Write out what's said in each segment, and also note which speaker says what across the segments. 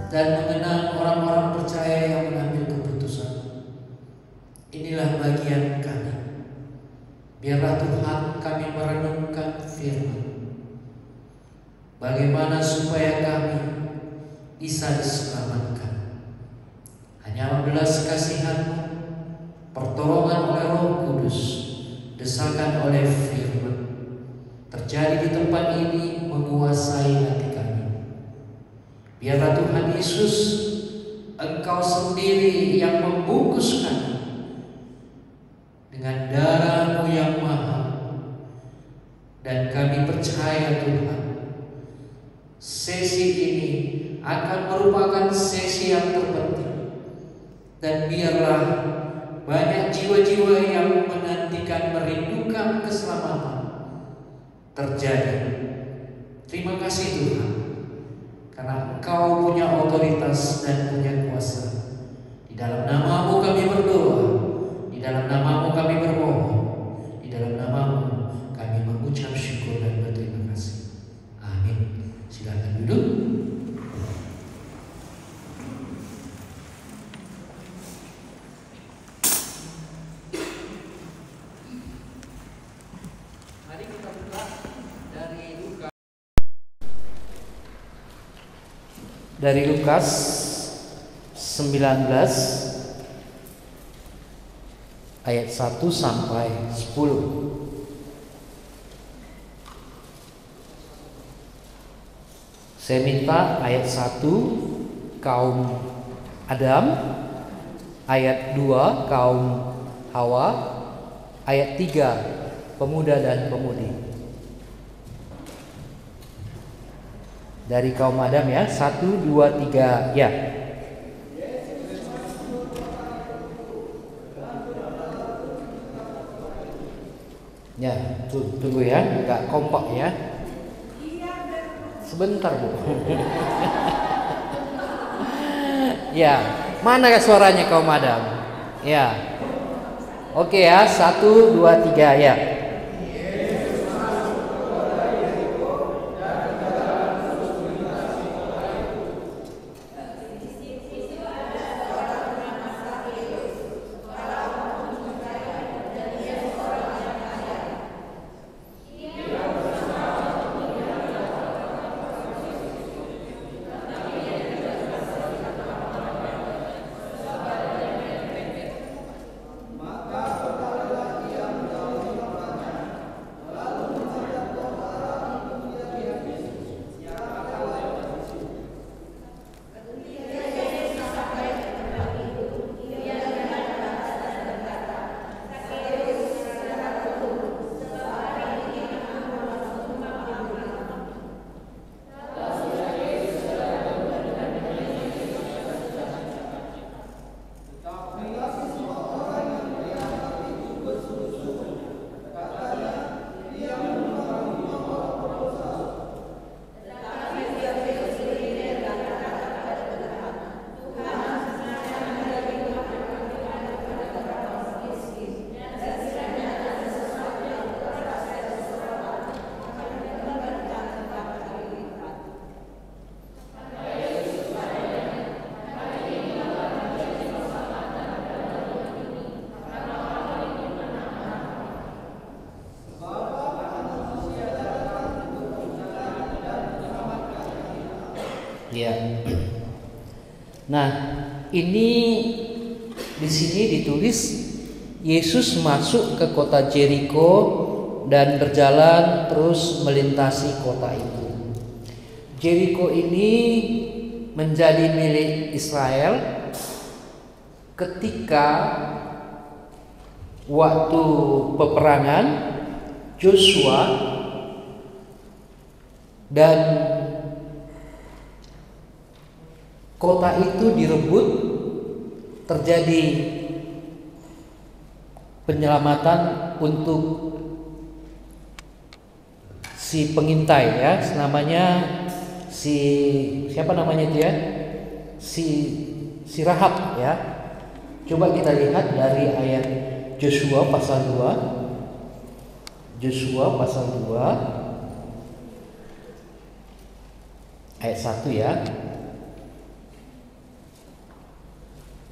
Speaker 1: dan mengenal orang-orang percaya yang mengambil keputusan. Inilah bagian kami. Biarlah Tuhan kami merenungkan firman. Bagaimana supaya kami bisa diselamatkan. Hanya belas kasihan-Mu, pertolongan oleh Roh Kudus, desakan oleh firman terjadi di tempat ini menguasai hati kami. Biarlah Tuhan Yesus, Engkau sendiri yang membungkus kami dengan darah-Mu yang mahal. Dan kami percaya Tuhan, sesi ini akan merupakan sesi yang terpenting. Dan biarlah banyak jiwa-jiwa yang menantikan, merindukan keselamatan terjadi. Terima kasih Tuhan, karena Engkau punya otoritas dan punya kuasa. Di dalam nama-Mu kami berdoa, di dalam nama-Mu kami bermohon, di dalam nama-Mu kami mengucap syukur dan berterima kasih. Amin. Silakan duduk. Mari kita buka dari Lukas 19 ayat 1 sampai 10. Saya minta ayat 1 kaum Adam, ayat 2 kaum Hawa, ayat 3 pemuda dan pemudi. Dari kaum Adam ya, 1, 2, 3 ya. Ya, tunggu ya, nggak kompak ya. Sebentar Bu. Ya, mana suaranya kaum Adam? Ya. Oke ya, 1, 2, 3 ya. Ya. Nah, ini di sini ditulis Yesus masuk ke kota Jericho dan berjalan terus melintasi kota itu. Jericho ini menjadi milik Israel ketika waktu peperangan Joshua dan kota itu direbut, terjadi penyelamatan untuk si pengintai ya, namanya siapa namanya itu ya, si Rahab ya. Coba kita lihat dari ayat Joshua pasal 2. Joshua pasal 2 ayat 1 ya.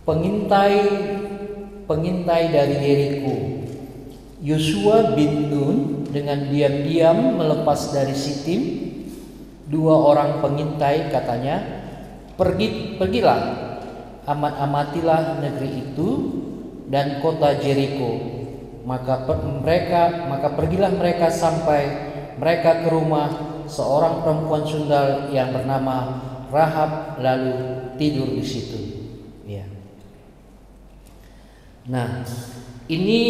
Speaker 2: pengintai dari Yeriko, Yosua bin Nun dengan diam-diam melepas dari Sitim 2 orang pengintai, katanya, pergilah, amat-amatilah negeri itu dan kota Jeriko. Maka pergilah mereka sampai mereka ke rumah seorang perempuan sundal yang bernama Rahab, lalu tidur di situ. Ya. Nah, ini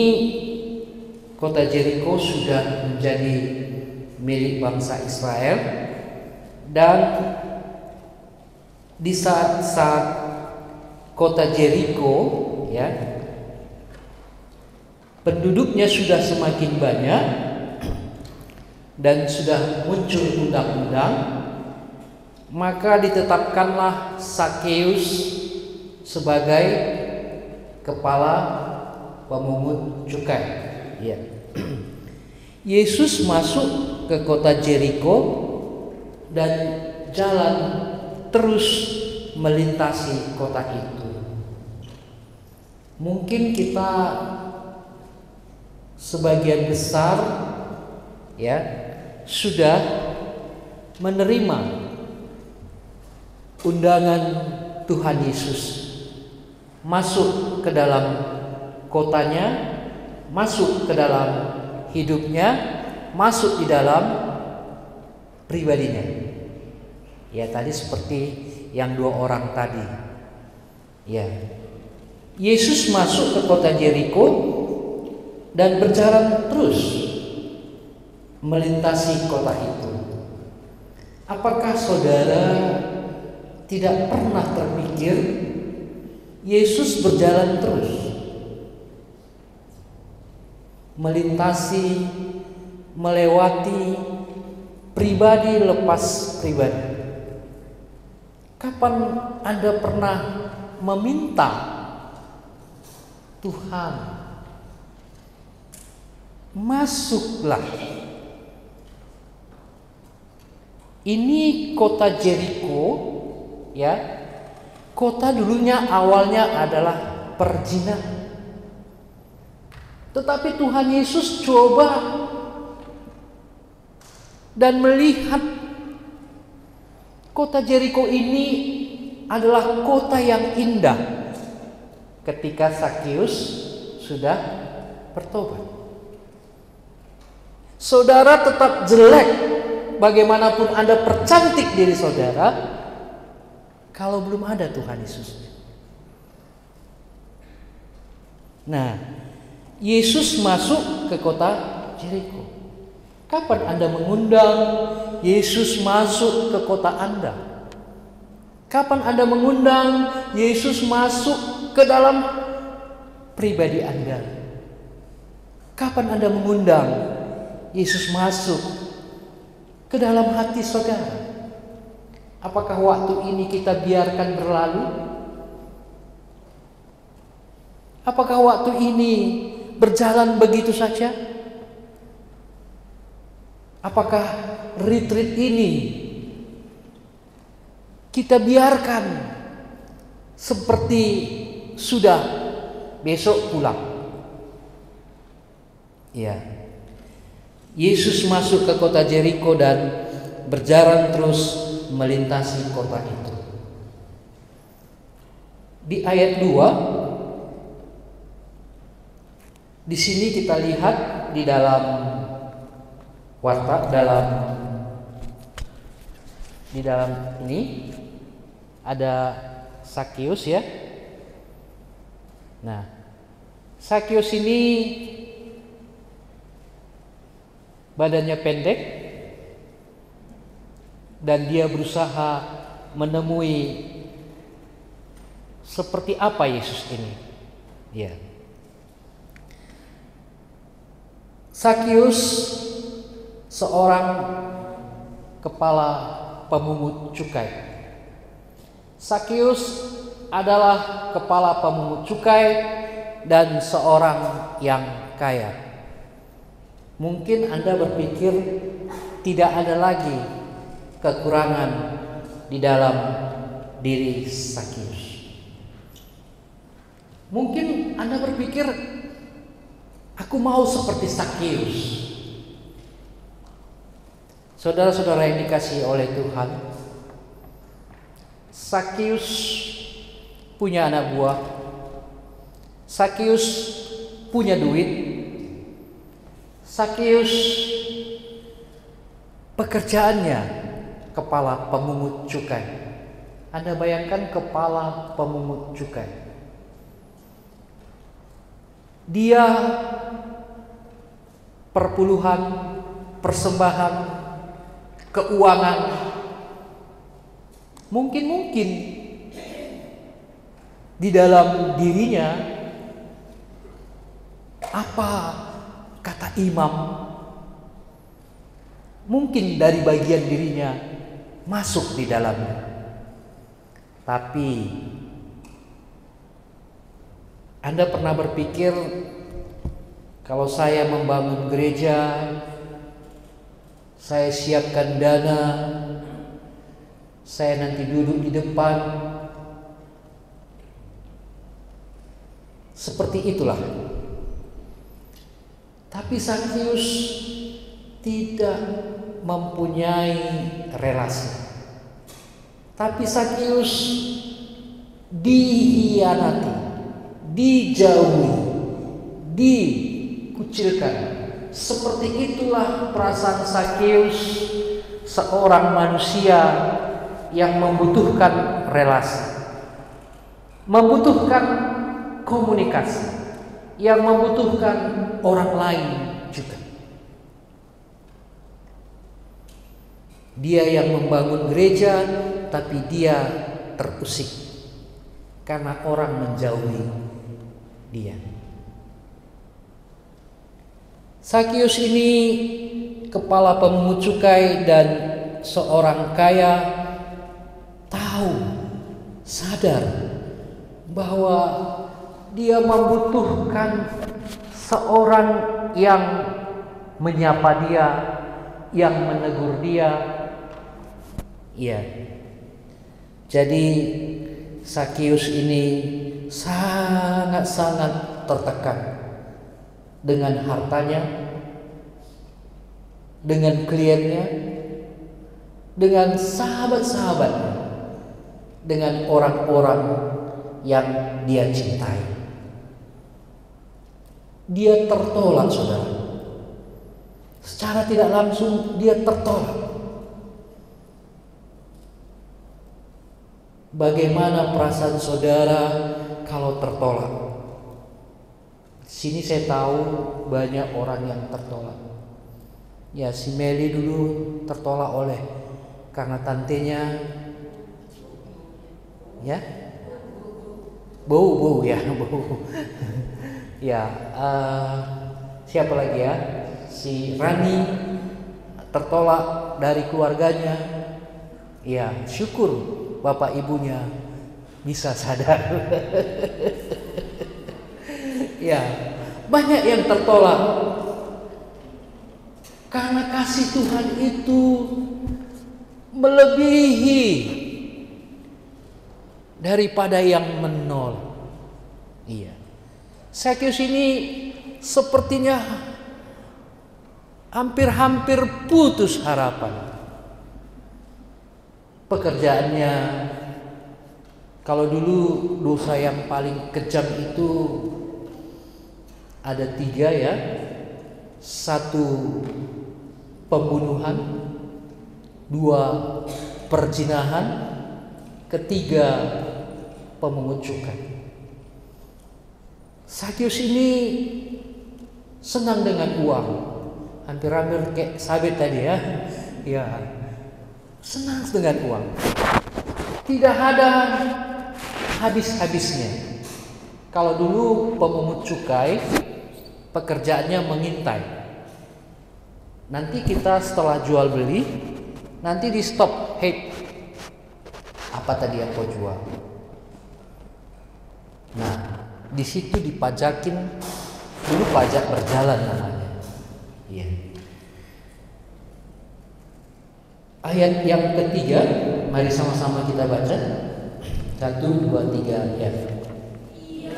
Speaker 2: kota Jeriko sudah menjadi milik bangsa Israel, dan di saat kota Jeriko, ya, penduduknya sudah semakin banyak dan sudah muncul undang-undang, maka ditetapkanlah Sakeus sebagai kepala pemungut cukai. Ya. Yesus masuk ke kota Jeriko dan jalan terus melintasi kota itu. Mungkin kita sebagian besar, ya, sudah menerima undangan Tuhan Yesus masuk ke dalam kotanya, masuk ke dalam hidupnya, masuk di dalam pribadinya. Ya, tadi seperti yang 2 orang tadi. Ya. Yesus masuk ke kota Jeriko dan berjalan terus melintasi kota itu. Apakah saudara tidak pernah terpikir Yesus berjalan terus melintasi, melewati pribadi lepas pribadi? Kapan Anda pernah meminta Tuhan, masuklah? Ini kota Jeriko, ya. Kota dulunya awalnya adalah perzinahan. Tetapi Tuhan Yesus coba dan melihat kota Jeriko ini adalah kota yang indah ketika Sakeus sudah bertobat. Saudara tetap jelek bagaimanapun Anda percantik diri saudara, kalau belum ada Tuhan Yesus. Nah, Yesus masuk ke kota Jeriko. Kapan Anda mengundang Yesus masuk ke kota Anda? Kapan Anda mengundang Yesus masuk ke dalam pribadi Anda? Kapan Anda mengundang Yesus masuk ke dalam hati saudara? Apakah waktu ini kita biarkan berlalu? Apakah waktu ini berjalan begitu saja? Apakah retreat ini kita biarkan seperti sudah besok pulang? Ya. Yesus masuk ke kota Jeriko dan berjalan terus melintasi kota itu. Di ayat 2, di sini kita lihat di dalam warta, di dalam ini ada Sakeus, ya. Nah, Sakeus ini badannya pendek dan dia berusaha menemui seperti apa Yesus ini. Ya. Sakeus seorang kepala pemungut cukai. Sakeus adalah kepala pemungut cukai dan seorang yang kaya. Mungkin Anda berpikir tidak ada lagi kekurangan di dalam diri Sakeus. Mungkin Anda berpikir, aku mau seperti Sakeus. Saudara-saudara yang dikasihi oleh Tuhan, Sakeus punya anak buah. Sakeus punya duit. Sakeus pekerjaannya kepala pemungut cukai. Anda bayangkan kepala pemungut cukai. Dia perpuluhan, persembahan, keuangan, mungkin di dalam dirinya apa kata imam, mungkin dari bagian dirinya masuk di dalamnya. Tapi Anda pernah berpikir, kalau saya membangun gereja, saya siapkan dana, saya nanti duduk di depan, seperti itulah. Tapi Sakeus tidak mempunyai relasi. Tapi Sakeus dihianati, dijauhi, dikucilkan. Seperti itulah perasaan Sakeus, seorang manusia yang membutuhkan relasi, membutuhkan komunikasi, yang membutuhkan orang lain juga. Dia yang membangun gereja, tapi dia terusik karena orang menjauhi dia. Sakeus ini kepala pemungut cukai dan seorang kaya, tahu, sadar bahwa dia membutuhkan seorang yang menyapa dia, yang menegur dia. Iya. Jadi Sakeus ini sangat-sangat tertekan dengan hartanya, dengan kliennya, dengan sahabat-sahabatnya, dengan orang-orang yang dia cintai. Dia tertolak, saudara. Secara tidak langsung dia tertolak. Bagaimana perasaan saudara kalau tertolak? Sini saya tahu banyak orang yang tertolak. Ya, si Meli dulu tertolak oleh karena tantenya, ya, bau ya, bau. Ya, siapa lagi ya? Si Rani tertolak dari keluarganya. Ya, syukur bapak ibunya bisa sadar. Ya, banyak yang tertolak karena kasih Tuhan itu melebihi daripada yang menolak. Iya, Sakeus ini sepertinya hampir putus harapan. Pekerjaannya, kalau dulu dosa yang paling kejam itu ada 3 ya. 1 pembunuhan, 2 perzinahan, 3 pemungut cukai. Sakeus ini senang dengan uang, hampir-hampir kayak Sabet tadi ya. Ya, senang dengan uang, tidak ada habis-habisnya. Kalau dulu pemungut cukai pekerjaannya mengintai. Nanti kita setelah jual beli, nanti di stop, hey, apa tadi yang kau jual? Nah, di situ dipajakin, dulu pajak berjalan namanya. Iya. Ayat yang ketiga, mari sama-sama kita baca. 1, 2, 3 ya.
Speaker 3: Ia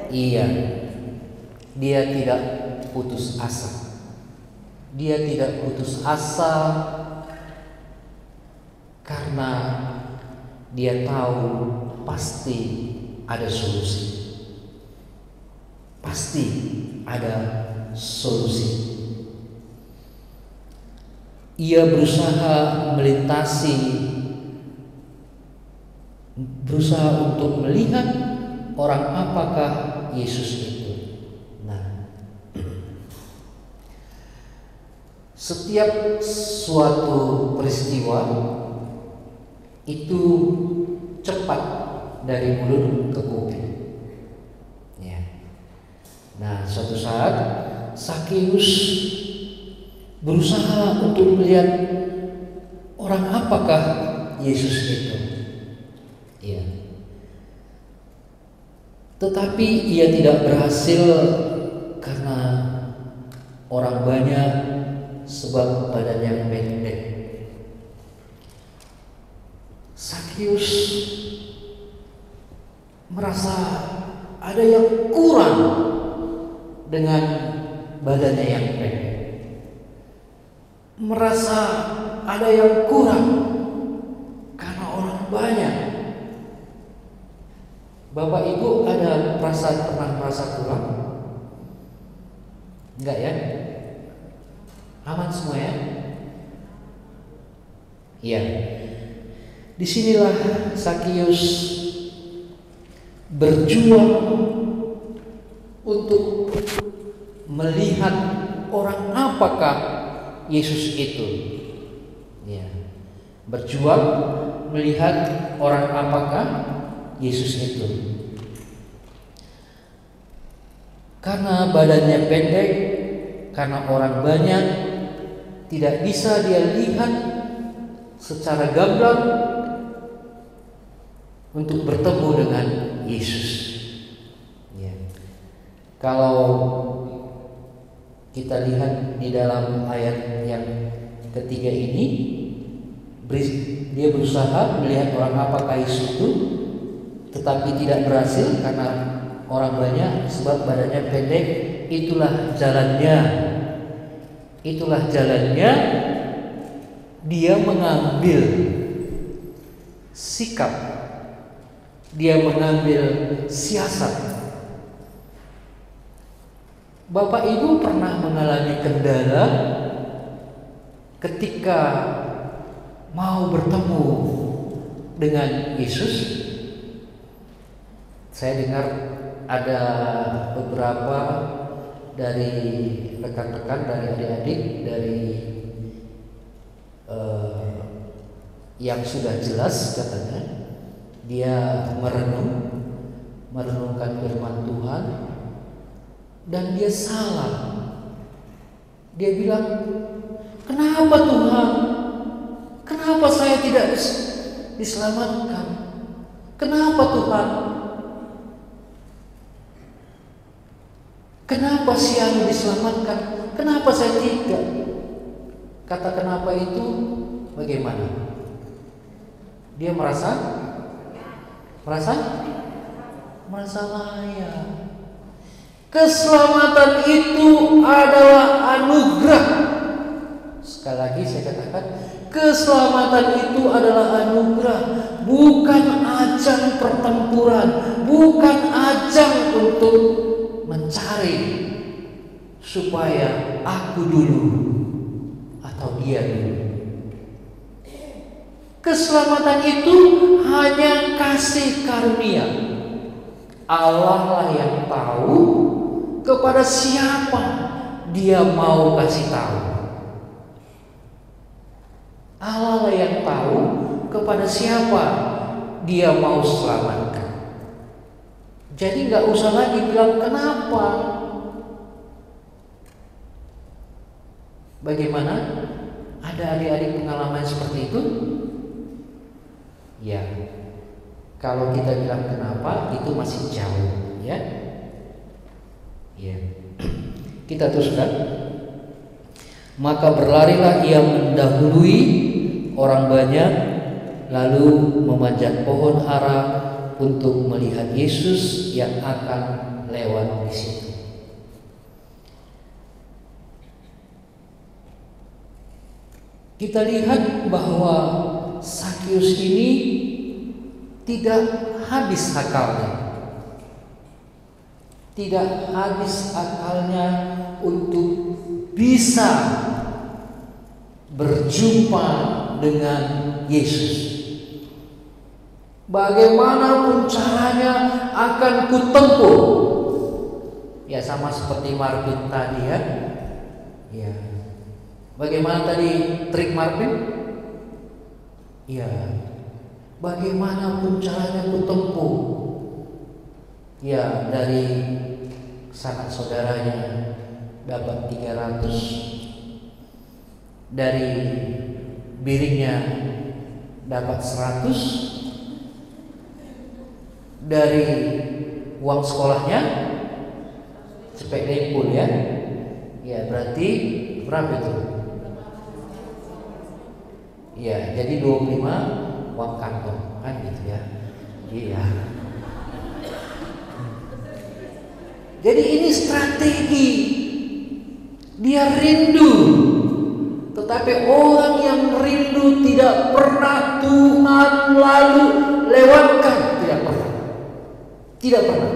Speaker 2: Iya, dia tidak putus asa. Dia tidak putus asa karena dia tahu pasti ada solusi. Pasti ada solusi. Ia berusaha untuk melihat orang apakah Yesus itu. Nah, setiap suatu peristiwa itu cepat dari mulut ke kuping. Ya. Nah, suatu saat Zakheus berusaha untuk melihat orang apakah Yesus itu. Ya. Tetapi ia tidak berhasil karena orang banyak, sebab badannya pendek. Zakheus merasa ada yang kurang dengan badannya yang pendek. Merasa ada yang kurang karena orang banyak. Bapak Ibu pernah merasa kurang? Enggak ya? Aman semua ya? Iya. Disinilah Zakheus berjuang untuk melihat orang apakah Yesus itu. Ya. Berjuang melihat orang apakah Yesus itu. Karena badannya pendek, karena orang banyak, tidak bisa dia lihat secara gamblang untuk bertemu dengan Yesus. Ya. Kalau kita lihat di dalam ayat yang ketiga ini, dia berusaha melihat orang apakah Yesus itu, tetapi tidak berhasil karena orang banyak, sebab badannya pendek. Itulah jalannya dia mengambil sikap, dia mengambil siasat. Bapak Ibu pernah mengalami kendala ketika mau bertemu dengan Yesus? Saya dengar ada beberapa dari rekan-rekan, dari adik-adik, dari yang sudah jelas katanya, dia merenungkan firman Tuhan, dan dia salah. Dia bilang, kenapa Tuhan? Kenapa saya tidak diselamatkan? Kenapa Tuhan? Kenapa si anu diselamatkan? Kenapa saya tidak? Kata kenapa itu bagaimana? Dia merasa layak. Keselamatan itu adalah anugerah. Sekali lagi saya katakan, keselamatan itu adalah anugerah, bukan ajang pertempuran, bukan ajang untuk mencari supaya aku dulu atau dia dulu. Keselamatan itu hanya kasih karunia. Allah lah yang tahu kepada siapa dia mau kasih tahu. Allah lah yang tahu kepada siapa dia mau selamatkan. Jadi nggak usah lagi bilang kenapa. Bagaimana? Ada adik-adik pengalaman seperti itu? Ya, kalau kita bilang kenapa itu masih jauh, ya. Ya, kita teruskan. Maka berlarilah ia mendahului orang banyak, lalu memanjat pohon ara untuk melihat Yesus yang akan
Speaker 1: lewat di situ. Kita lihat bahwa Sakius ini tidak habis akalnya. Tidak habis akalnya untuk bisa berjumpa dengan Yesus. Bagaimanapun caranya akan kutempuh. Ya, sama seperti Marvin tadi ya. Ya. Bagaimana tadi trik Marvin? Ya. Bagaimanapun caranya kutempuh. Ya, dari sanak saudaranya dapat 300, dari biringnya dapat 100, dari uang sekolahnya cepet dempul ya. Ya, berarti berapa itu? Ya, jadi 25 uang kantong kan gitu ya. Iya. Jadi ini strategi. Dia rindu. Tetapi orang yang rindu tidak pernah Tuhan lalu lewatkan. Tidak pernah. Tidak pernah.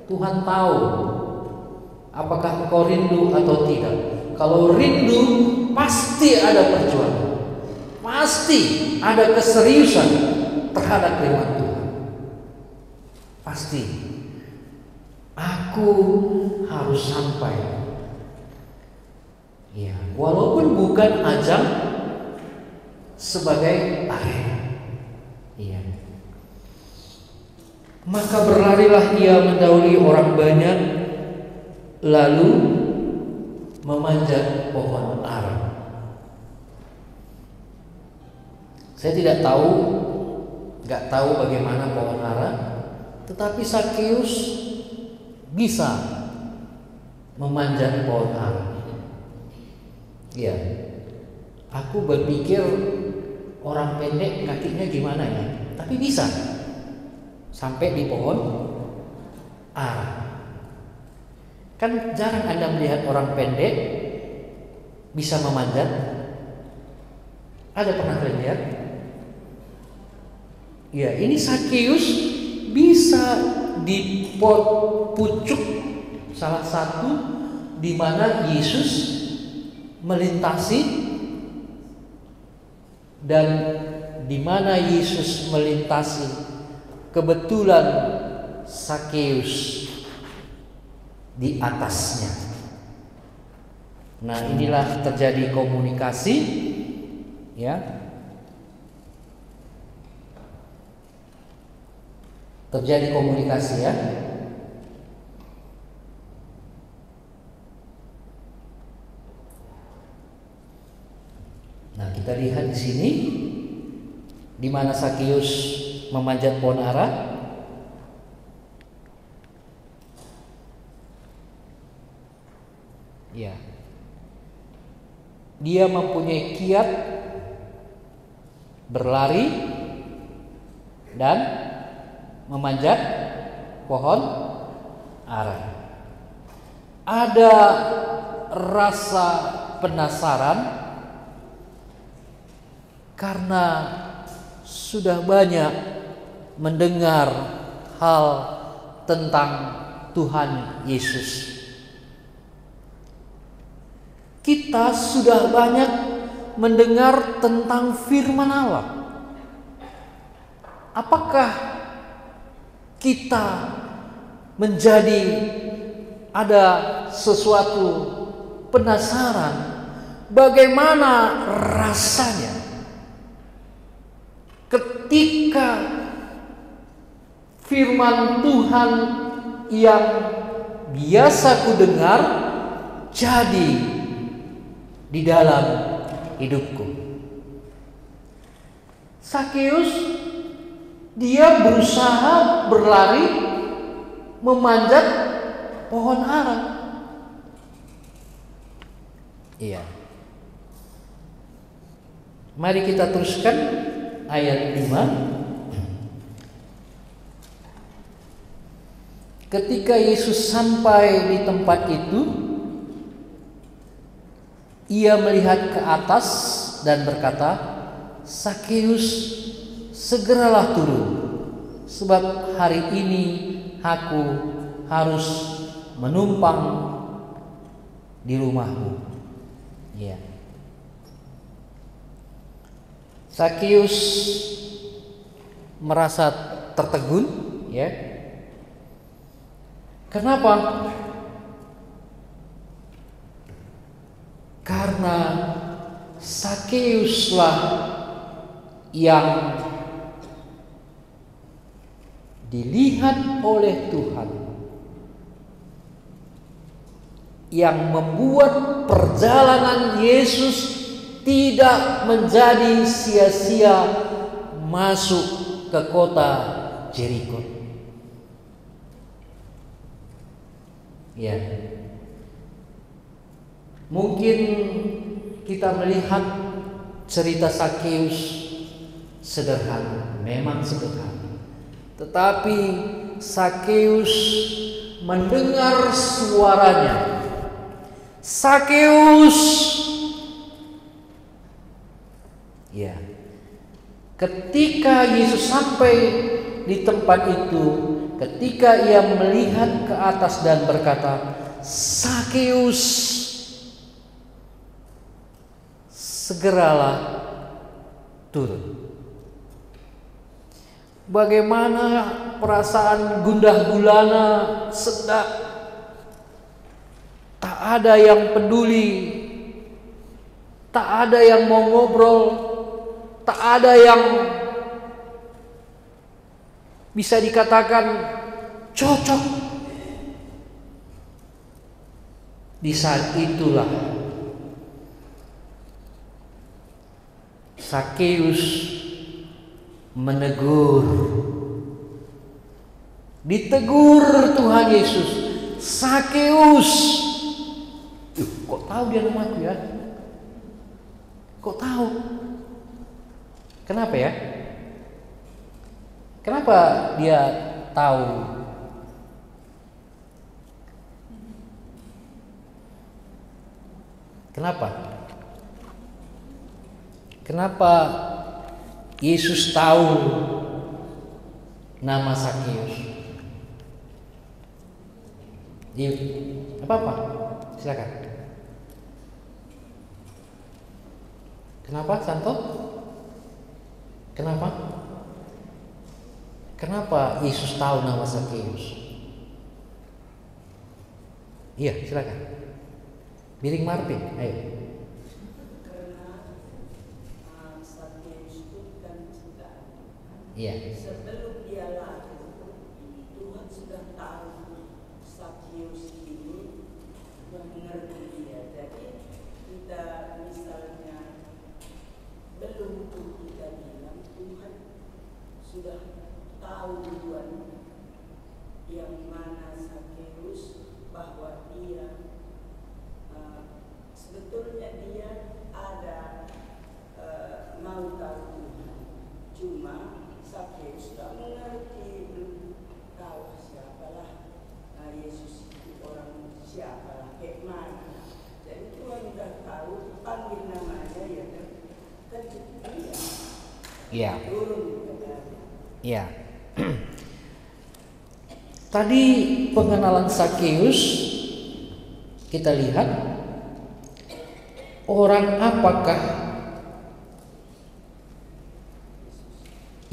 Speaker 1: Tuhan tahu apakah engkau rindu atau tidak. Kalau rindu pasti ada perjuangan. Pasti ada keseriusan terhadap firman Tuhan. Pasti. Aku harus sampai. Ya, walaupun bukan ajang sebagai arena. Iya. Maka berlarilah ia mendahului orang banyak, lalu memanjat pohon ara. Saya tidak tahu, nggak tahu bagaimana pohon ara, tetapi Sakius bisa memanjat pohon ara. Ya, aku berpikir orang pendek kakinya gimana ya, tapi bisa sampai di pohon ara. Kan jarang Anda melihat orang pendek bisa memanjat. Ada pernah lihat? Ya, ini Sakius bisa di pucuk salah satu di mana Yesus melintasi, dan di mana Yesus melintasi kebetulan Sakius di atasnya. Nah, inilah terjadi komunikasi ya. Terjadi komunikasi ya. Nah, kita lihat di sini di mana Sakius memanjat pohon ara. Ya. Dia mempunyai kiat berlari dan memanjat pohon ara. Ada rasa penasaran karena sudah banyak mendengar hal tentang Tuhan Yesus. Kita sudah banyak mendengar tentang firman Allah. Apakah kita menjadi ada sesuatu penasaran bagaimana rasanya ketika firman Tuhan yang biasa kudengar jadi di dalam hidupku. Sakius dia berusaha berlari memanjat pohon ara. Iya. Mari kita teruskan ayat 5.
Speaker 2: ketika Yesus sampai di tempat itu, ia melihat ke atas dan berkata, "Sakeus, segeralah turun, sebab hari ini aku harus menumpang di rumahmu." Ya. Sakeus merasa tertegun, ya. Kenapa? Karena Sakeuslah yang dilihat oleh Tuhan, yang membuat perjalanan Yesus tidak menjadi sia-sia masuk ke kota Jeriko. Ya. Mungkin kita melihat cerita Sakeus sederhana, memang sederhana. Tetapi Sakeus mendengar suaranya. Sakeus. Ya. Ketika Yesus sampai di tempat itu, ketika ia melihat ke atas dan berkata, "Sakeus, segeralah turun." Bagaimana perasaan gundah gulana, sedak, tak ada yang peduli, tak ada yang mau ngobrol, tak ada yang bisa dikatakan cocok. Di saat itulah Sakeus menegur. Ditegur Tuhan Yesus, "Sakeus." Kok tahu dia namaku ya? Kok tahu? Kenapa ya? Kenapa dia tahu? Kenapa? Kenapa Yesus tahu nama Sakeus? Apa? Silakan. Kenapa, Santo? Kenapa? Kenapa Yesus tahu nama Sakeus? Iya, silakan. Biring Martin, ayo. Iya.
Speaker 3: Sebelum dia lahir, Tuhan sudah tahu Sakeus ini, mengerti dia. Jadi kita misalnya belum kita bilang, Tuhan sudah tahu duluan yang mana Sakeus, bahwa dia sebetulnya dia ada mau tahu Tuhan, cuma Sakeus tak mengerti, belum tahu siapalah Yesus itu, orang siapalah, kayak mana. Jadi Tuhan sudah tahu, panggil namanya, ya kan dia.
Speaker 2: Iya.
Speaker 3: Turun ke dalam.
Speaker 2: Iya. Tadi pengenalan Sakeus kita lihat, orang apakah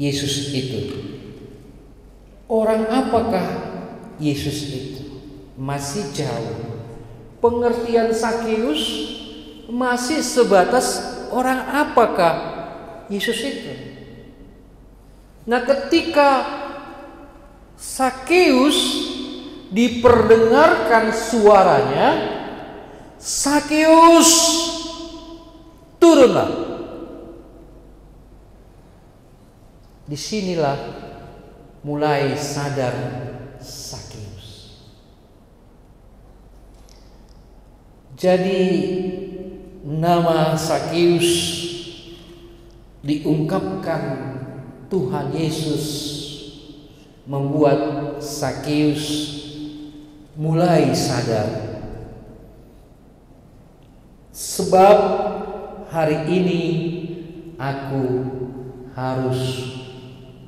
Speaker 2: Yesus itu? Orang apakah Yesus itu? Masih jauh. Pengertian Sakeus masih sebatas orang apakah Yesus itu. Nah, ketika Sakeus diperdengarkan suaranya, "Sakeus, turunlah." Disinilah mulai sadar Sakeus. Jadi nama Sakeus diungkapkan Tuhan Yesus, membuat Sakeus
Speaker 1: mulai sadar, sebab hari ini aku harus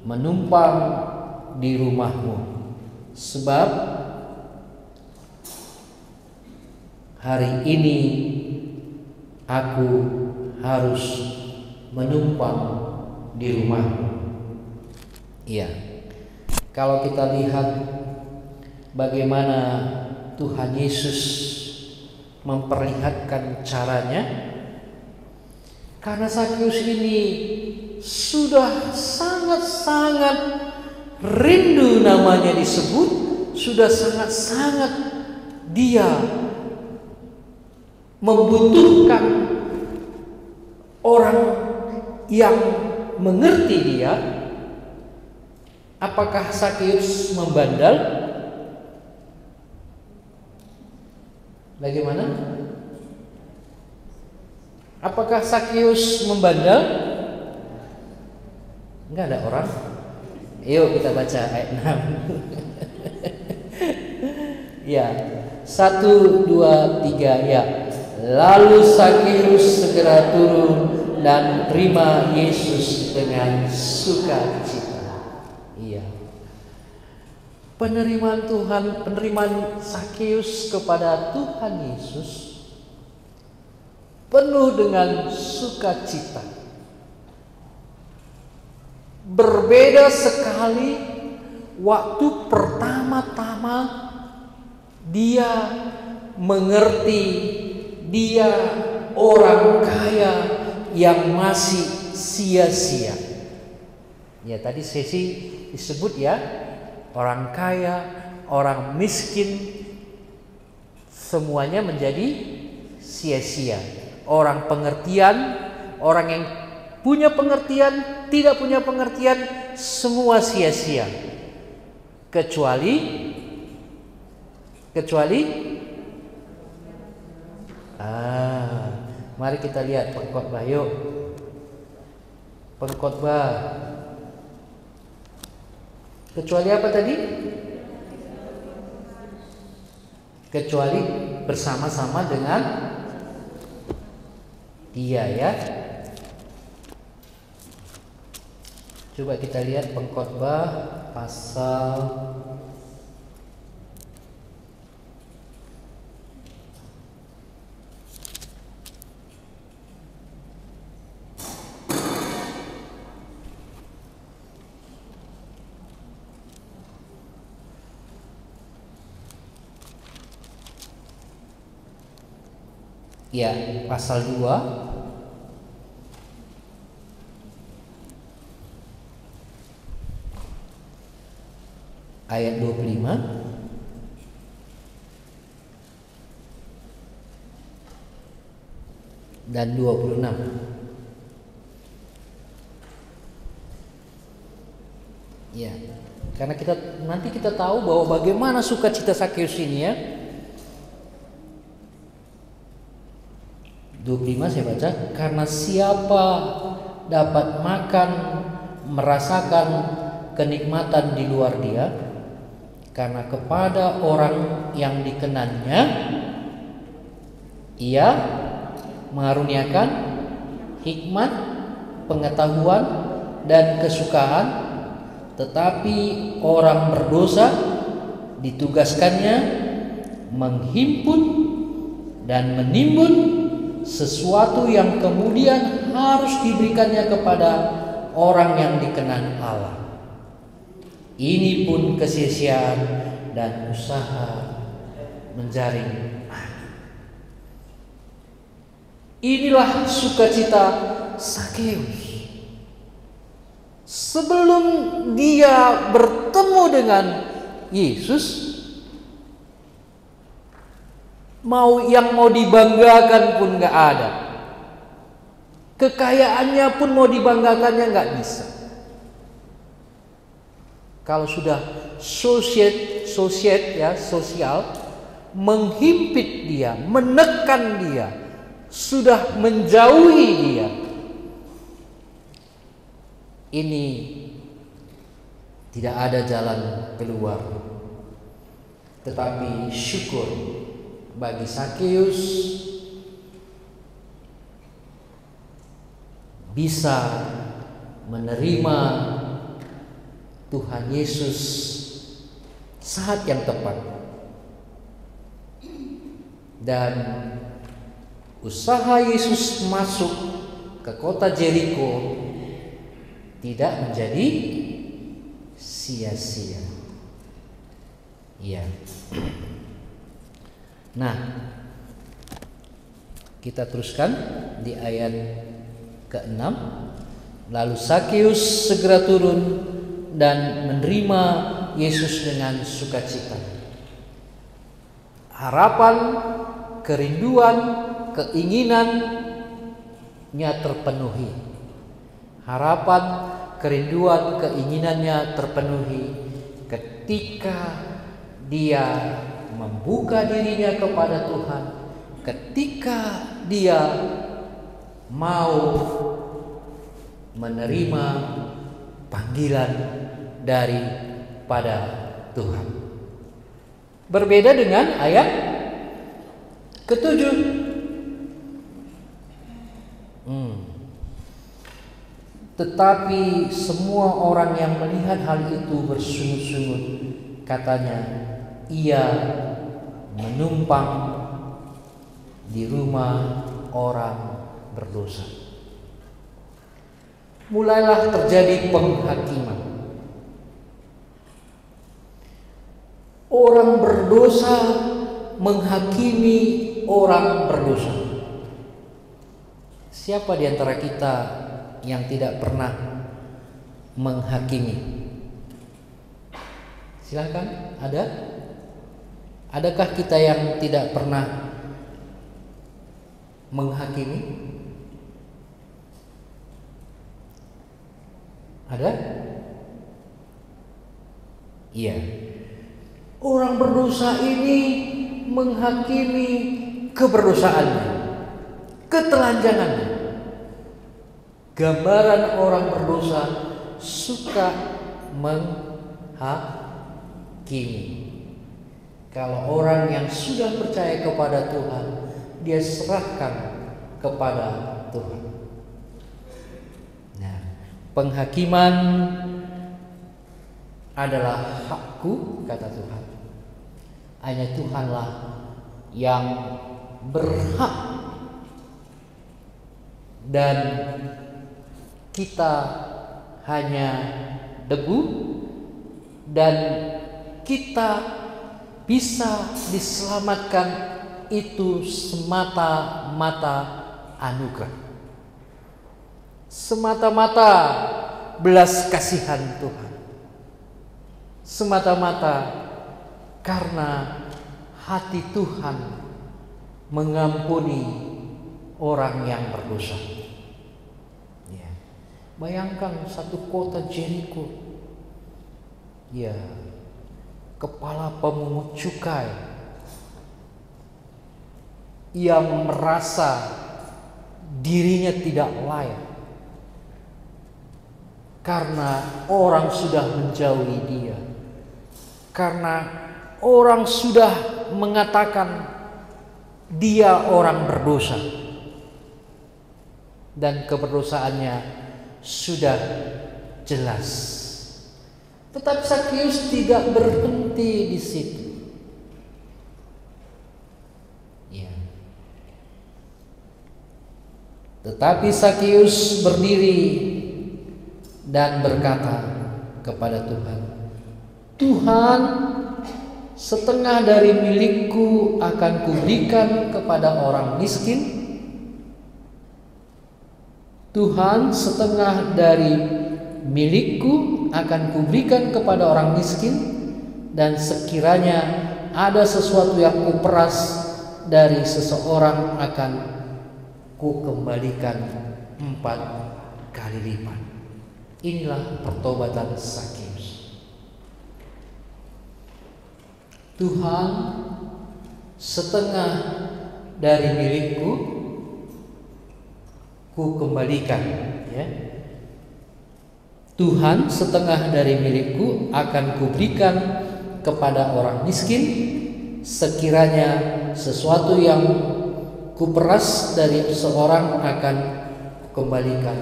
Speaker 1: menumpang di rumahmu, sebab hari ini aku harus menumpang di rumahmu. Iya, kalau kita lihat bagaimana Tuhan Yesus memperlihatkan caranya, karena Sakeus ini sudah sangat-sangat rindu namanya disebut, sudah sangat-sangat dia membutuhkan orang yang mengerti dia. Apakah Sakeus membandel? Bagaimana? Apakah Sakeus membandel? Enggak ada orang. Yuk kita baca ayat 6. Ya, 1, 2, 3 ya. Lalu Sakeus segera turun dan terima Yesus dengan sukacita. Iya. Penerimaan Sakeus kepada Tuhan Yesus penuh dengan sukacita. Berbeda sekali waktu pertama-tama dia mengerti dia orang kaya yang masih sia-sia. Ya, tadi sesi disebut ya, orang kaya, orang miskin, semuanya menjadi sia-sia. Orang pengertian, orang yang punya pengertian, tidak punya pengertian, semua sia-sia. Kecuali mari kita lihat pengkhotbah yuk. Pengkhotbah. Kecuali apa tadi? Kecuali bersama-sama dengan dia ya. Coba kita lihat pengkhotbah pasal ya, pasal 2 ayat 25 dan 26. Ya, karena nanti kita tahu bahwa bagaimana sukacita Sakeus ini ya. 25 saya baca, karena siapa dapat makan merasakan kenikmatan di luar dia, karena kepada orang yang dikenannya ia mengaruniakan hikmat, pengetahuan dan kesukaan, tetapi orang berdosa ditugaskannya menghimpun dan menimbun sesuatu yang kemudian harus diberikannya kepada orang yang dikenan Allah. Ini pun kesia-siaan dan usaha menjaring. Inilah sukacita Sakeus. Sebelum dia bertemu dengan Yesus, yang mau dibanggakan pun gak ada. Kekayaannya pun mau dibanggakannya gak bisa. Kalau sudah sosial menghimpit dia, menekan dia, sudah menjauhi dia, ini tidak ada jalan keluar.
Speaker 2: Tetapi syukur bagi Sakeus bisa menerima Tuhan Yesus saat yang tepat, dan usaha Yesus masuk ke kota Jeriko tidak menjadi sia-sia. Ya. Nah, kita teruskan di ayat ke-6. Lalu Sakeus segera turun dan menerima Yesus dengan sukacita. Harapan, kerinduan, keinginannya terpenuhi. Harapan, kerinduan, keinginannya terpenuhi ketika dia membuka dirinya kepada Tuhan, ketika dia mau menerima panggilan daripada Tuhan. Berbeda dengan ayat ke-7. Tetapi semua orang yang melihat hal itu bersungut-sungut, katanya, ia menumpang di rumah orang berdosa. Mulailah terjadi penghakiman. Orang berdosa menghakimi orang berdosa. Siapa di antara kita yang tidak pernah menghakimi? Silakan, ada? Adakah kita yang tidak pernah menghakimi? Ada? Iya. Orang berdosa ini menghakimi keberdosaannya, ketelanjangannya. Gambaran orang berdosa suka menghakimi. Kalau orang yang sudah percaya kepada Tuhan, dia serahkan kepada Tuhan. Nah, penghakiman adalah hakku, kata Tuhan. Hanya Tuhanlah yang berhak, dan kita hanya debu, dan kita bisa diselamatkan itu semata-mata anugerah, semata-mata belas kasihan Tuhan, semata-mata karena hati Tuhan mengampuni orang yang berdosa. Ya. Bayangkan satu kota Jeriko, ya, kepala pemungut cukai yang merasa dirinya tidak layak karena orang sudah menjauhi dia, karena orang sudah mengatakan dia orang berdosa dan keberdosaannya sudah jelas. Tetapi Sakeus tidak berhenti di situ. Ya. Tetapi Sakeus berdiri dan berkata kepada Tuhan, Tuhan, setengah dari milikku akan kuberikan kepada orang miskin. Tuhan, setengah dari milikku akan kuberikan kepada orang miskin, dan sekiranya ada sesuatu yang kuperas dari seseorang akan kukembalikan 4 kali lipat. Inilah pertobatan Sakeus. Tuhan, setengah dari milikku ku kembalikan, ya. Tuhan, setengah dari milikku akan kuberikan kepada orang miskin, sekiranya sesuatu yang kuperas dari seorang akan kembalikan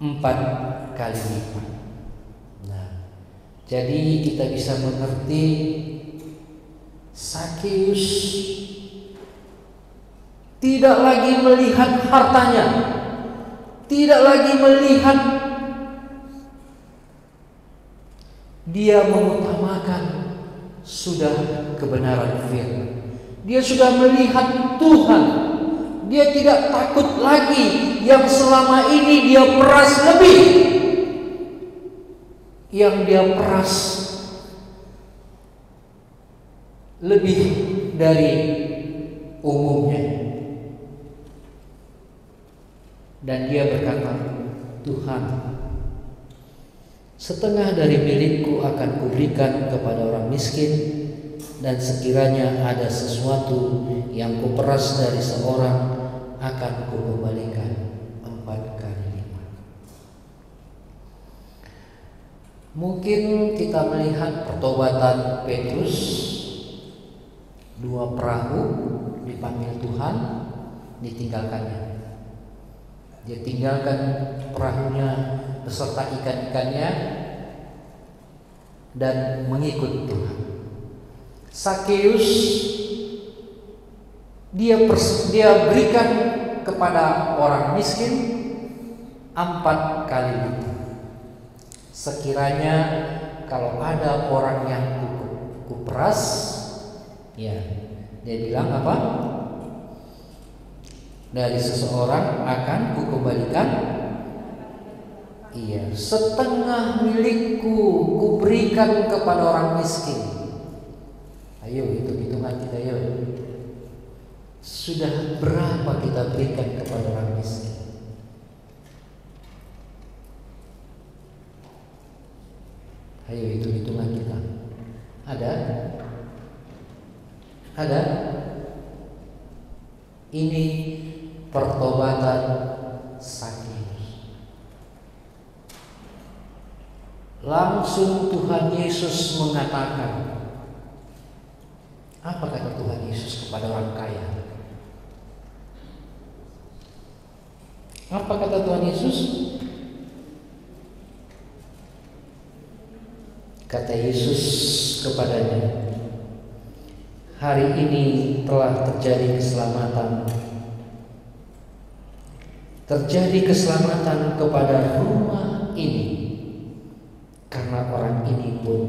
Speaker 2: 4 kali lipat. Nah, jadi kita bisa mengerti Sakeus tidak lagi melihat hartanya, tidak lagi melihat, dia mengutamakan sudah kebenaran firman. Dia sudah melihat Tuhan. Dia tidak takut lagi yang selama ini dia peras lebih. Yang dia peras lebih dari umumnya. Dan dia berkata, Tuhan, setengah dari milikku akan kuberikan kepada orang miskin, dan sekiranya ada sesuatu yang kuperas dari seorang akan kukembalikan 4 kali lipat. Mungkin kita melihat pertobatan Petrus, 2 perahu dipanggil Tuhan, ditinggalkannya. Dia tinggalkan perahunya beserta ikan-ikannya dan mengikut Tuhan. Sakeus dia berikan kepada orang miskin 4 kali lipat. Sekiranya kalau ada orang yang kuperas, ya, dia bilang apa? Dari seseorang akan kukembalikan, iya, setengah milikku kuberikan kepada orang miskin. Ayo hitung-hitungan kita, yuk. Sudah berapa kita berikan kepada orang miskin? Ayo hitung-hitungan kita. Ada? Ada? Ini pertobatan Sakeus. Langsung Tuhan Yesus mengatakan, apa kata Tuhan Yesus kepada orang kaya? Apa kata Tuhan Yesus? Kata Yesus kepadanya, hari ini telah terjadi keselamatan. Terjadi keselamatan kepada rumah ini, karena orang ini pun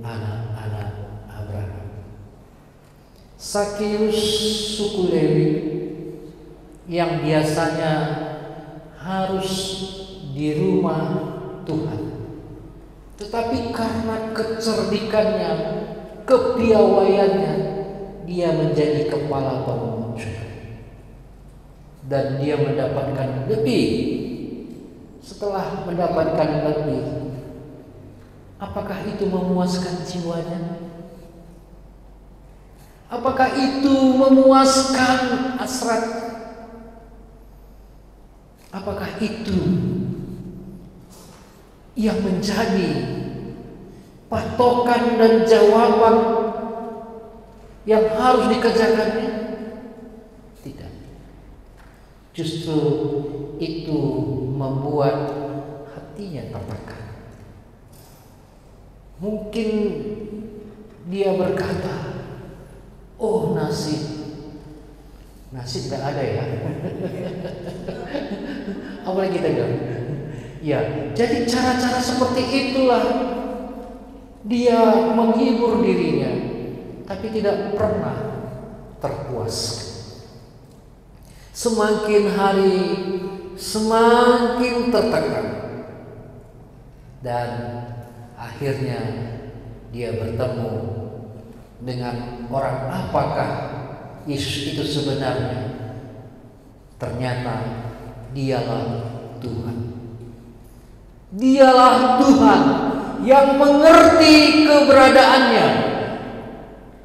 Speaker 2: anak-anak Abraham. Sakeus suku Lewi yang biasanya harus di rumah Tuhan, tetapi karena kecerdikannya, kepiawaiannya, dia menjadi kepala pemungut cukai, dan dia mendapatkan lebih. Setelah mendapatkan lebih, apakah itu memuaskan jiwanya? Apakah itu memuaskan hasrat? Apakah itu yang menjadi patokan dan jawaban yang harus dikerjakannya? Tidak. Justru itu membuat hatinya tertekan. Mungkin dia berkata, oh nasib gak ada ya. Apalagi kita bilang, ya, jadi cara-cara seperti itulah dia menghibur dirinya, tapi tidak pernah terpuaskan. Semakin hari semakin tertekan, dan akhirnya dia bertemu dengan orang. Apakah Yesus itu sebenarnya? Ternyata dialah Tuhan. Dialah Tuhan yang mengerti keberadaannya.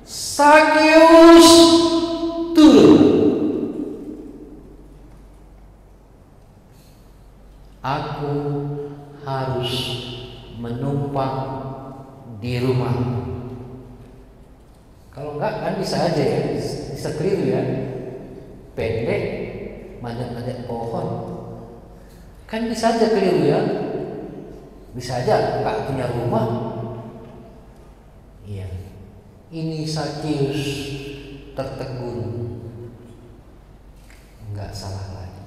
Speaker 2: Sakeus turun. Aku harus menumpang di rumah. Kalau enggak kan bisa aja ya, bisa keliru ya. Pendek, manjat-manjat pohon. Kan bisa aja keliru ya. Bisa aja enggak punya rumah. Iya. Ini Zakheus tertegun. Enggak salah lagi.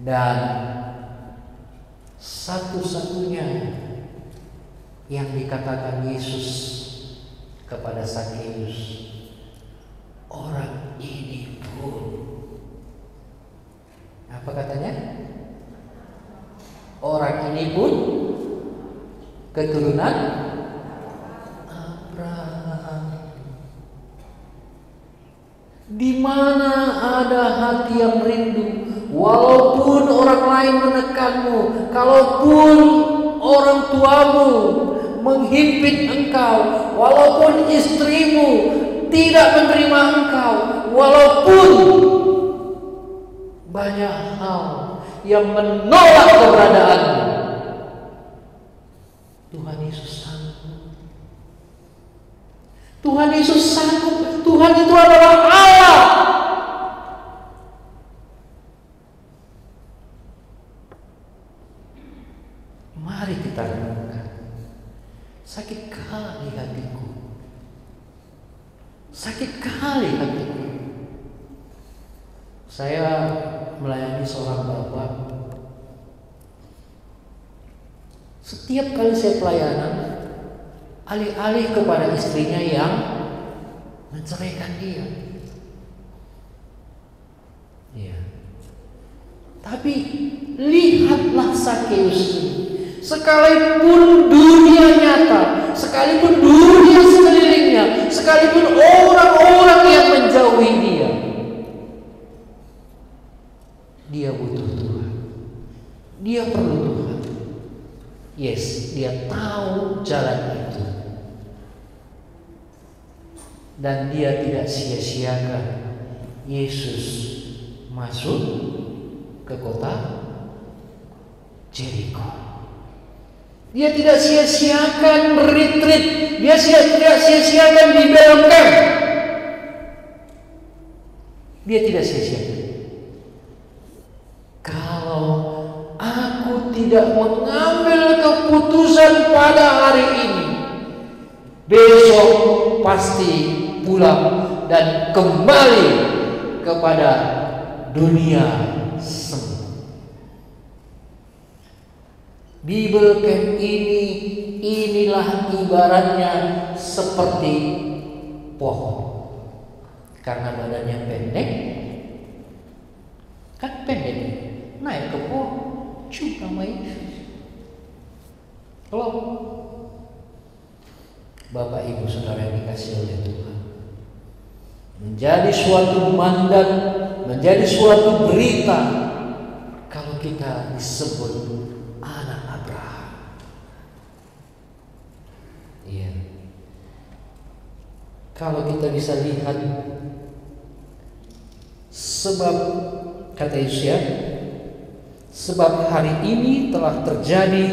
Speaker 2: Dan satu-satunya yang dikatakan Yesus kepada Zakheus, orang ini pun, apa katanya? Orang ini pun keturunan Abraham. Di mana ada hati yang rindu, walaupun orang lain menekanmu, kalaupun orang tuamu menghimpit engkau, walaupun istrimu tidak menerima engkau, walaupun banyak hal yang menolak keberadaanmu, Tuhan Yesus sanggup. Tuhan Yesus sanggup. Tuhan itu adalah Allah. Mari kita renungkan. Sakit kali hatiku. Sakit kali hatiku. Saya melayani seorang bapak. Setiap kali saya pelayanan, alih-alih kepada istrinya yang menceraikan dia. Ya. Tapi lihatlah Zakheus ini. Sekalipun dunia nyata, sekalipun dunia sekelilingnya, sekalipun orang-orang yang menjauhi dia butuh Tuhan. Dia perlu Tuhan. Yes, dia tahu jalan itu. Dan dia tidak sia-siakan Yesus masuk ke kota Jericho. Dia tidak sia-siakan retreat. Dia tidak sia-siakan di dalam camp. Dia tidak sia-siakan. Kalau aku tidak mengambil keputusan pada hari ini, besok pasti pulang dan kembali kepada dunia semu. Bible camp inilah ibaratnya seperti pohon. Karena badannya pendek, kan pendek, naik ke pohon, cuk nama Yesus. Kalau Bapak Ibu Saudara yang dikasihi oleh Tuhan, menjadi suatu mandat, menjadi suatu berita kalau kita disebut anak Abraham. Iya. Kalau kita bisa lihat, sebab kata Yesus ya, sebab hari ini telah terjadi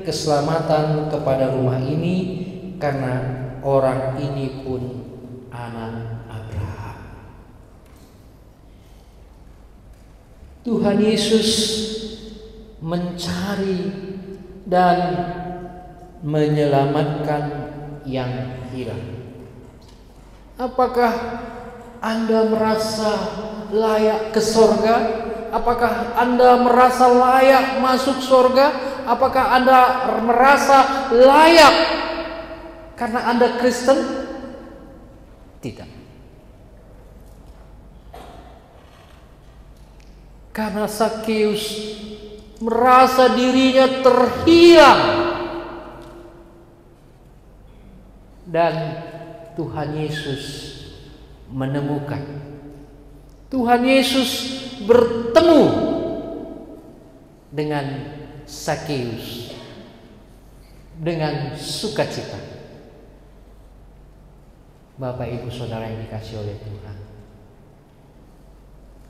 Speaker 2: keselamatan kepada rumah ini, karena orang ini pun anak Abraham. Tuhan Yesus mencari dan menyelamatkan yang hilang. Apakah Anda merasa layak ke sorga? Apakah Anda merasa layak masuk sorga? Apakah Anda merasa layak karena Anda Kristen? Tidak. Karena Zakheus merasa dirinya terhilang, dan Tuhan Yesus menemukan. Tuhan Yesus bertemu dengan Zakheus dengan sukacita. Bapak Ibu Saudara yang dikasihi oleh Tuhan,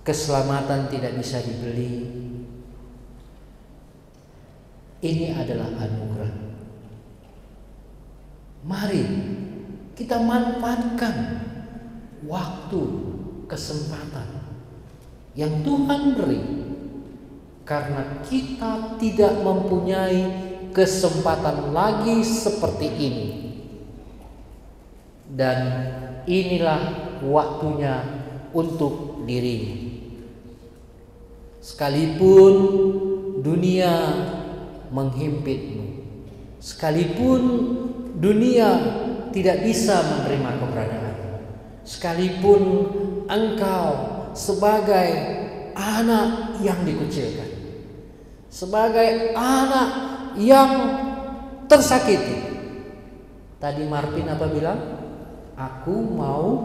Speaker 2: keselamatan tidak bisa dibeli. Ini adalah anugerah. Mari kita manfaatkan waktu, kesempatan yang Tuhan beri, karena kita tidak mempunyai kesempatan lagi seperti ini. Dan inilah waktunya untuk dirimu. Sekalipun dunia menghimpitmu, sekalipun dunia tidak bisa menerima keberadaanmu, sekalipun engkau sebagai anak yang dikucilkan, sebagai anak yang tersakiti. Tadi Martin apa bilang? Aku mau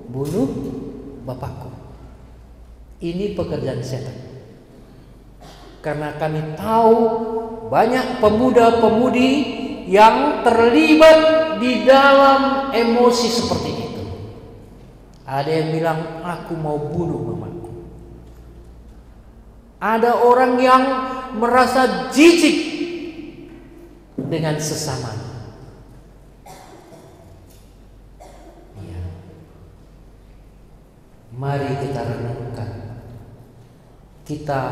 Speaker 2: bunuh bapakku. Ini pekerjaan setan. Karena kami tahu banyak pemuda-pemudi yang terlibat di dalam emosi seperti itu. Ada yang bilang, aku mau bunuh mamaku. Ada orang yang merasa jijik dengan sesamanya. Ya. Mari kita renungkan. Kita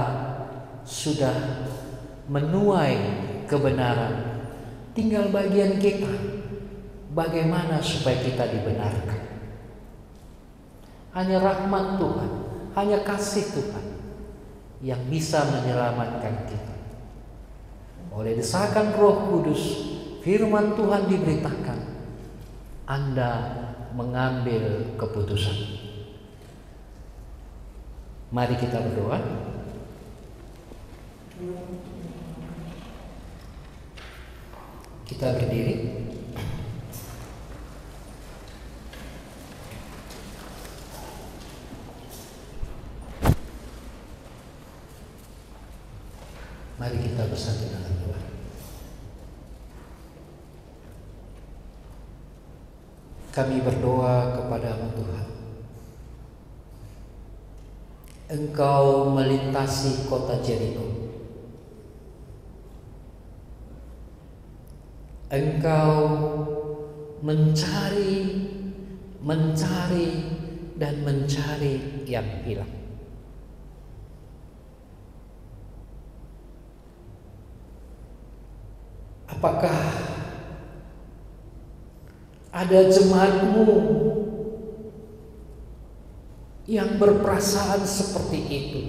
Speaker 2: sudah menuai kebenaran. Tinggal bagian kita, bagaimana supaya kita dibenarkan. Hanya rahmat Tuhan, hanya kasih Tuhan yang bisa menyelamatkan kita. Oleh desakan Roh Kudus, firman Tuhan diberitakan, Anda mengambil keputusan. Mari kita berdoa. Kita berdiri. Mari kita bersatu dalam doa. Kami berdoa kepada-Mu Tuhan. Engkau melintasi kota Jeriko. Engkau mencari dan mencari yang hilang. Apakah ada jemaat-Mu yang berperasaan seperti itu?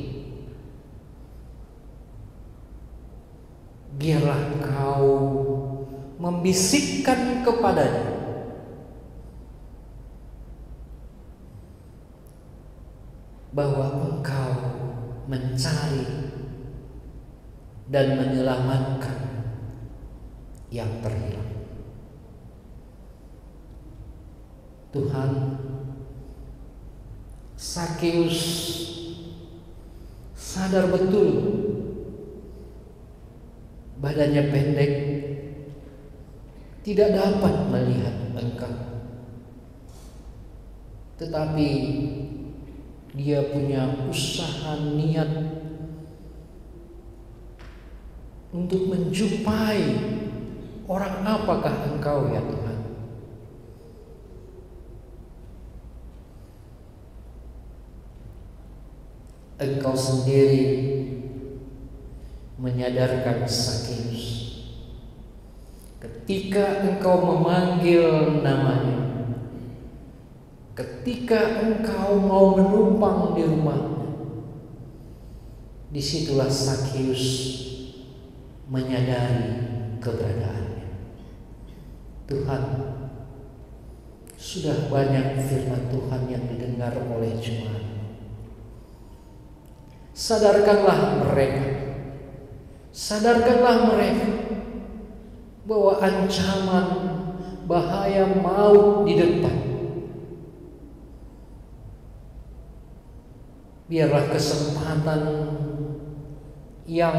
Speaker 2: Biarlah Engkau membisikkan kepadanya bahwa Engkau mencari dan menyelamatkan yang terhilang. Tuhan, Sakeus sadar betul badannya pendek, tidak dapat melihat Engkau, tetapi dia punya usaha niat untuk menjumpai orang apakah Engkau ya Tuhan. Engkau sendiri menyadarkan Sakeus ketika Engkau memanggil namanya, ketika Engkau mau menumpang di rumahnya. Disitulah Sakeus menyadari keberadaannya. Tuhan, sudah banyak firman Tuhan yang didengar oleh jemaat. Sadarkanlah mereka bahwa ancaman bahaya maut di depan. Biarlah kesempatan yang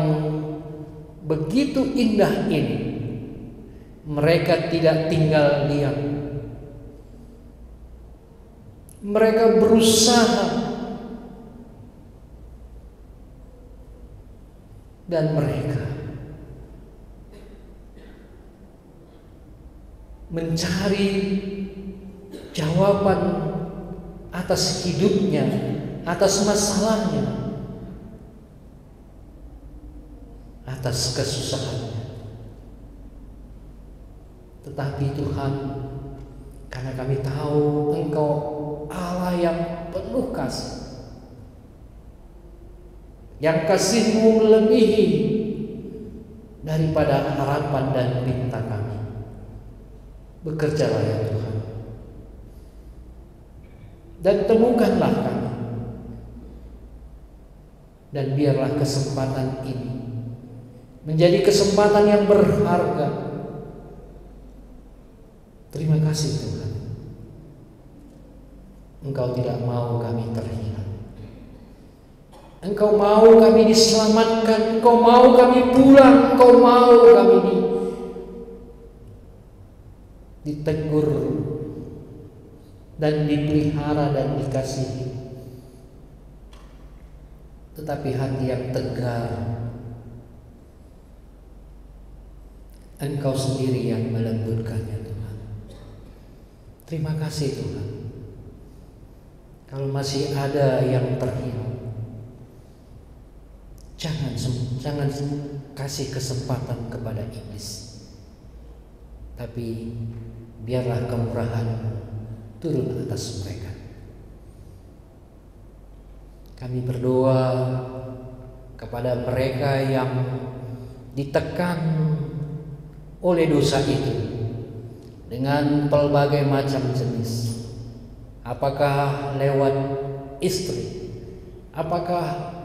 Speaker 2: begitu indah ini mereka tidak tinggal diam. Mereka berusaha dan mereka mencari jawaban atas hidupnya, atas masalahnya, atas kesusahannya. Tetapi Tuhan, karena kami tahu Engkau Allah yang penuh kasih, yang kasih-Mu melebihi daripada harapan dan minta kami. Bekerjalah ya Tuhan, dan temukanlah kami, dan biarlah kesempatan ini menjadi kesempatan yang berharga. Terima kasih Tuhan, Engkau tidak mau kami terhilang. Engkau mau kami diselamatkan, Engkau mau kami pulang, Engkau mau kami ditegur dan dipelihara dan dikasihi. Tetapi hati yang tegar, Engkau sendiri yang melembutkannya Tuhan. Terima kasih Tuhan. Kalau masih ada yang terhilang, jangan kasih kesempatan kepada iblis, tapi biarlah kemurahan turun atas mereka. Kami berdoa kepada mereka yang ditekan oleh dosa itu dengan pelbagai macam jenis. Apakah lewat istri, apakah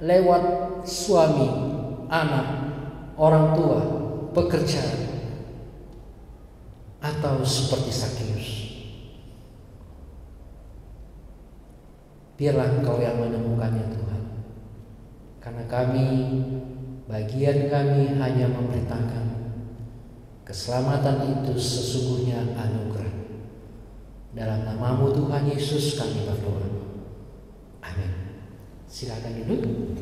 Speaker 2: lewat suami, anak, orang tua, pekerjaan, atau seperti Sakeus. Biarlah Engkau yang menemukannya Tuhan. Karena bagian kami hanya memberitakan keselamatan itu sesungguhnya anugerah. Dalam nama-Mu Tuhan Yesus kami berdoa. Amin. Silakan duduk.